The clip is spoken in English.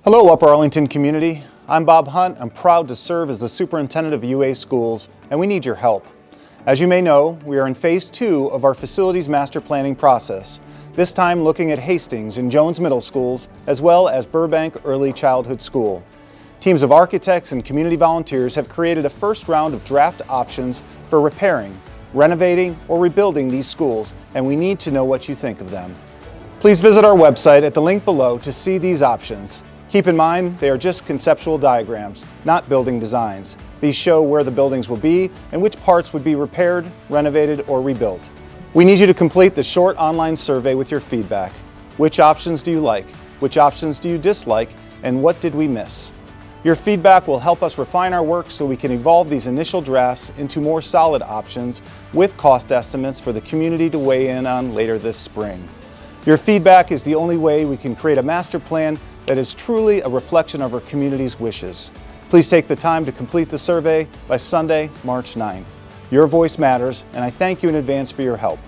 Hello, Upper Arlington community. I'm Bob Hunt. I'm proud to serve as the superintendent of UA Schools, and we need your help. As you may know, we are in phase 2 of our facilities master planning process, this time looking at Hastings and Jones Middle Schools, as well as Burbank Early Childhood School. Teams of architects and community volunteers have created a first round of draft options for repairing, renovating, or rebuilding these schools, and we need to know what you think of them. Please visit our website at the link below to see these options. Keep in mind, they are just conceptual diagrams, not building designs. These show where the buildings will be and which parts would be repaired, renovated, or rebuilt. We need you to complete the short online survey with your feedback. Which options do you like? Which options do you dislike? And what did we miss? Your feedback will help us refine our work so we can evolve these initial drafts into more solid options with cost estimates for the community to weigh in on later this spring. Your feedback is the only way we can create a master plan that is truly a reflection of our community's wishes. Please take the time to complete the survey by Sunday, March 9th. Your voice matters, and I thank you in advance for your help.